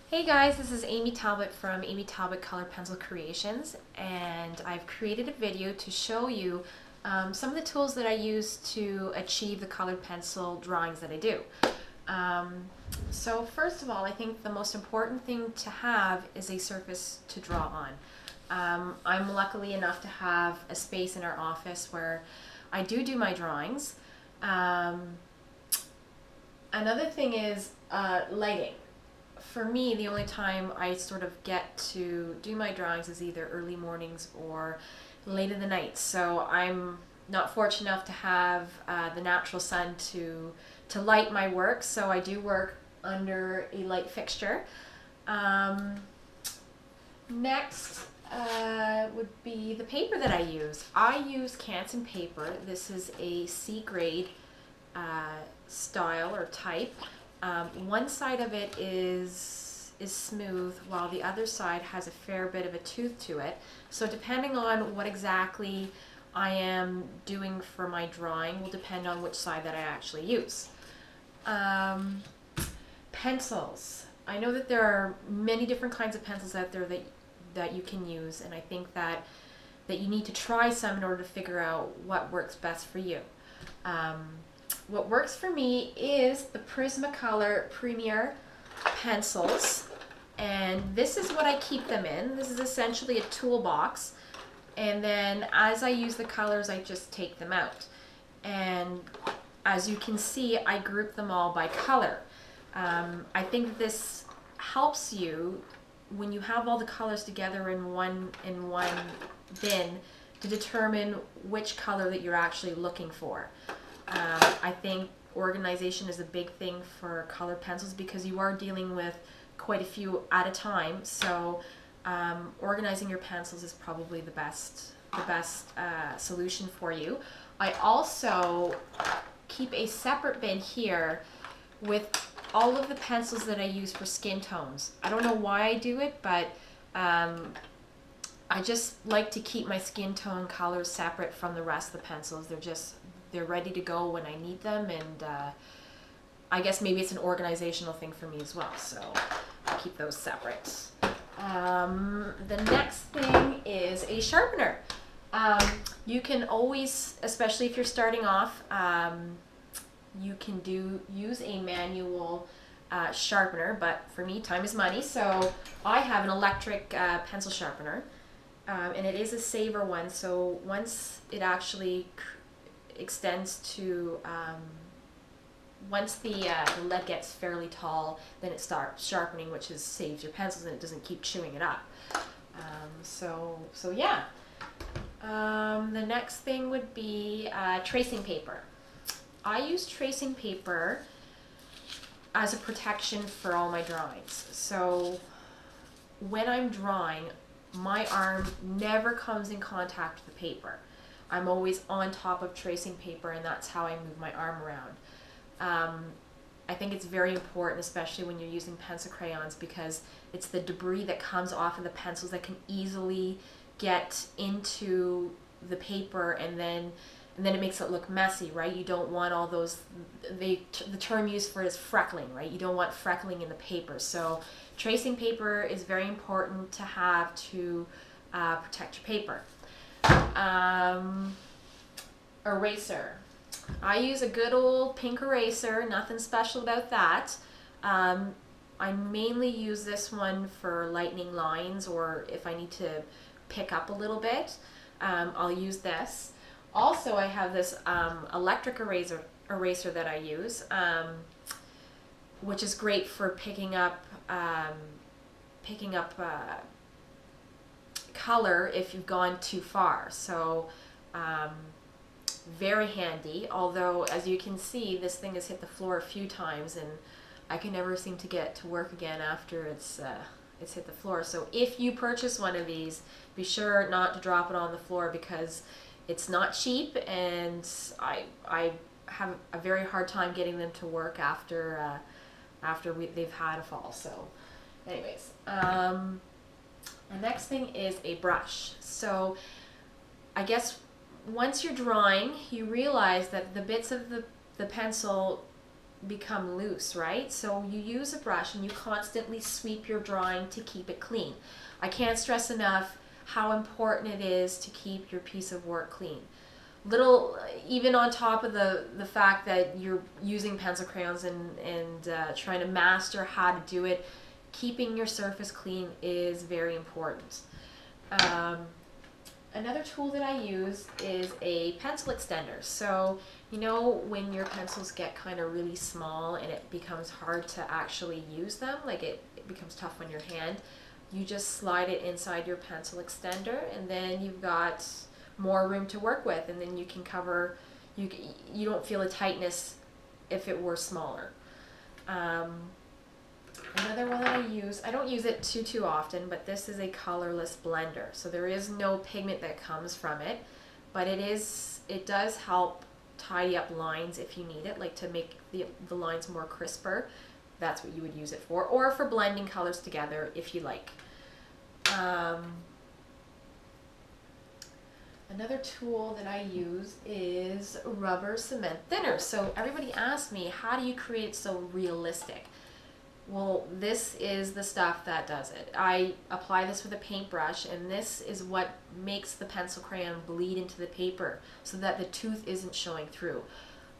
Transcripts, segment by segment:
Hey guys, this is Amy Talbot from Amy Talbot Color Pencil Creations, and I've created a video to show you some of the tools that I use to achieve the colored pencil drawings that I do. So first of all, I think the most important thing to have is a surface to draw on. I'm luckily enough to have a space in our office where I do my drawings. Another thing is lighting. For me, the only time I sort of get to do my drawings is either early mornings or late in the night. So I'm not fortunate enough to have the natural sun to light my work. So I do work under a light fixture. Um, Next would be the paper that I use. I use Canson paper. This is a C grade style or type. One side of it is smooth while the other side has a fair bit of a tooth to it. So depending on what exactly I am doing for my drawing will depend on which side that I actually use. Pencils. I know that there are many different kinds of pencils out there that you can use, and I think that you need to try some in order to figure out what works best for you. What works for me is the Prismacolor Premier pencils, and this is what I keep them in. This is essentially a toolbox, and then as I use the colors, I just take them out. And as you can see, I group them all by color. I think this helps you when you have all the colors together in one bin to determine which color that you're actually looking for. I think organization is a big thing for color pencils because you are dealing with quite a few at a time. So organizing your pencils is probably the best solution for you. I also keep a separate bin here with all of the pencils that I use for skin tones. I don't know why I do it, but I just like to keep my skin tone colors separate from the rest of the pencils. They're ready to go when I need them, and I guess maybe it's an organizational thing for me as well, so I keep those separate. The next thing is a sharpener. You can always, especially if you're starting off, you can use a manual sharpener, but for me, time is money, so I have an electric pencil sharpener, and it is a Saver one, so once it actually extends to once the lead gets fairly tall, then it starts sharpening, which saves your pencils and it doesn't keep chewing it up. So yeah. The next thing would be tracing paper. I use tracing paper as a protection for all my drawings. So when I'm drawing, my arm never comes in contact with the paper. I'm always on top of tracing paper, and that's how I move my arm around. I think it's very important, especially when you're using pencil crayons, because it's the debris that comes off of the pencils that can easily get into the paper, and then it makes it look messy, right? You don't want all those, the term used for it is freckling, right? You don't want freckling in the paper. So tracing paper is very important to have to protect your paper. Eraser. I use a good old pink eraser, nothing special about that. I mainly use this one for lightening lines, or if I need to pick up a little bit, I'll use this. Also, I have this electric eraser that I use, which is great for picking up color if you've gone too far. So very handy, although as you can see, this thing has hit the floor a few times and I can never seem to get to work again after it's hit the floor. So if you purchase one of these, be sure not to drop it on the floor, because it's not cheap, and I have a very hard time getting them to work after they've had a fall. So anyways, the next thing is a brush. So I guess once you're drawing, you realize that the bits of the pencil become loose, right? So you use a brush and you constantly sweep your drawing to keep it clean. I can't stress enough how important it is to keep your piece of work clean. Little, even on top of the fact that you're using pencil crayons and trying to master how to do it, keeping your surface clean is very important. Another tool that I use is a pencil extender. So, you know, when your pencils get kind of really small and it becomes hard to actually use them, like it becomes tough on your hand, you just slide it inside your pencil extender and then you've got more room to work with, and then you can cover, you don't feel a tightness if it were smaller. Another one that I use, I don't use it too often, but this is a colorless blender. So there is no pigment that comes from it, but it does help tidy up lines if you need it, like to make the lines more crisper. That's what you would use it for, or for blending colors together if you like. Another tool that I use is rubber cement thinner. So everybody asks me, how do you create it so realistic? Well, this is the stuff that does it. I apply this with a paintbrush, and this is what makes the pencil crayon bleed into the paper so that the tooth isn't showing through.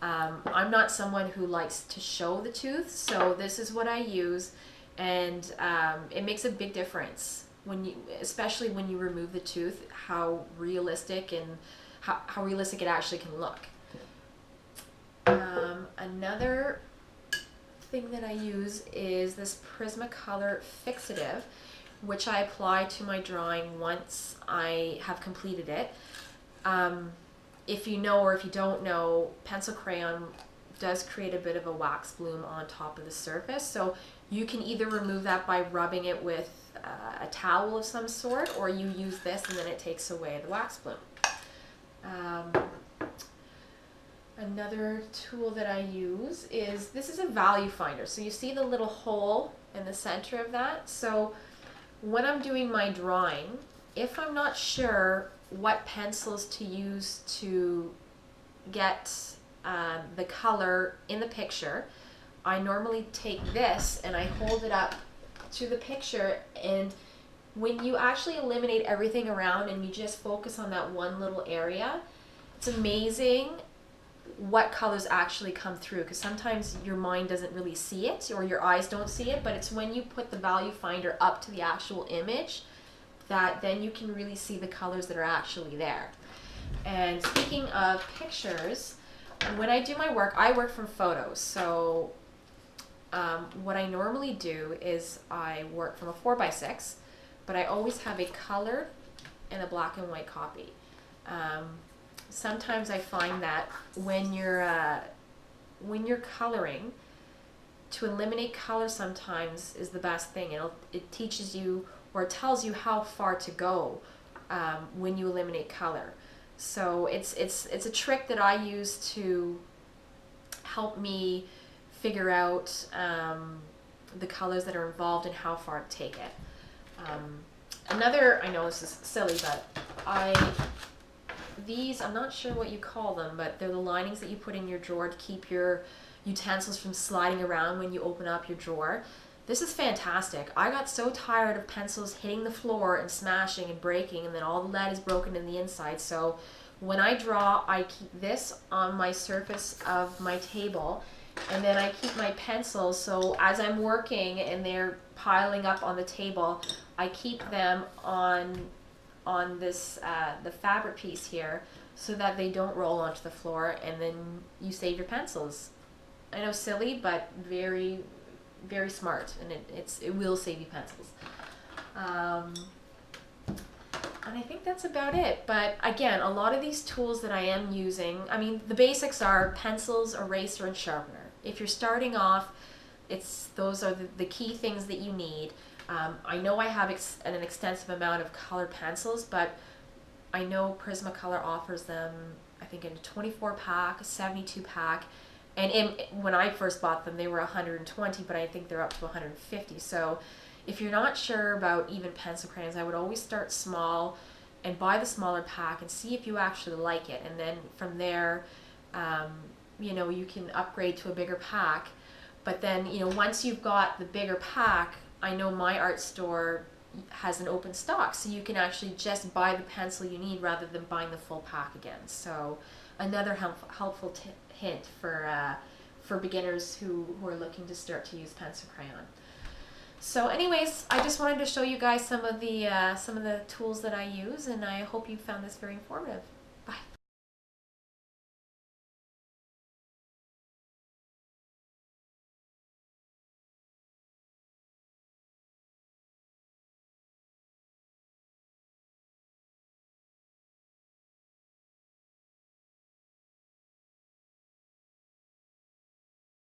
I'm not someone who likes to show the tooth, so this is what I use, and it makes a big difference especially when you remove the tooth, how realistic and how realistic it actually can look. Another thing that I use is this Prismacolor fixative, which I apply to my drawing once I have completed it. If you know or if you don't know, pencil crayon does create a bit of a wax bloom on top of the surface, so you can either remove that by rubbing it with a towel of some sort, or you use this and then it takes away the wax bloom. Another tool that I use is, this is a value finder. So you see the little hole in the center of that? So when I'm doing my drawing, if I'm not sure what pencils to use to get the color in the picture, I normally take this and I hold it up to the picture, and when you actually eliminate everything around and you just focus on that one little area, it's amazing what colors actually come through, because sometimes your mind doesn't really see it or your eyes don't see it, but it's when you put the value finder up to the actual image that then you can really see the colors that are actually there. And speaking of pictures, when I do my work, I work from photos, so what I normally do is I work from a 4x6, but I always have a colored and a black and white copy. Sometimes I find that when you're coloring, to eliminate color sometimes is the best thing. It teaches you, or it tells you how far to go when you eliminate color. So it's a trick that I use to help me figure out the colors that are involved and how far to take it. Another, I know this is silly, but these, I'm not sure what you call them, but they're the linings that you put in your drawer to keep your utensils from sliding around when you open up your drawer. This is fantastic. I got so tired of pencils hitting the floor and smashing and breaking, and then all the lead is broken in the inside. So when I draw, I keep this on my surface of my table, and then I keep my pencils, so as I'm working and they're piling up on the table, I keep them on this the fabric piece here so that they don't roll onto the floor, and then you save your pencils. I know, silly, but very, very smart, and it will save you pencils. And I think that's about it. But again, a lot of these tools that I am using, I mean, the basics are pencils, eraser, and sharpener. If you're starting off, those are the key things that you need. I know I have an extensive amount of colored pencils, but I know Prismacolor offers them, I think, in a 24 pack, a 72 pack, and when I first bought them, they were 120, but I think they're up to 150. So if you're not sure about even pencil crayons, I would always start small and buy the smaller pack and see if you actually like it, and then from there, you know, you can upgrade to a bigger pack. But then, you know, once you've got the bigger pack, I know my art store has an open stock, so you can actually just buy the pencil you need rather than buying the full pack again. So another helpful hint for beginners who are looking to start to use pencil crayon. So anyways, I just wanted to show you guys some of the tools that I use, and I hope you found this very informative.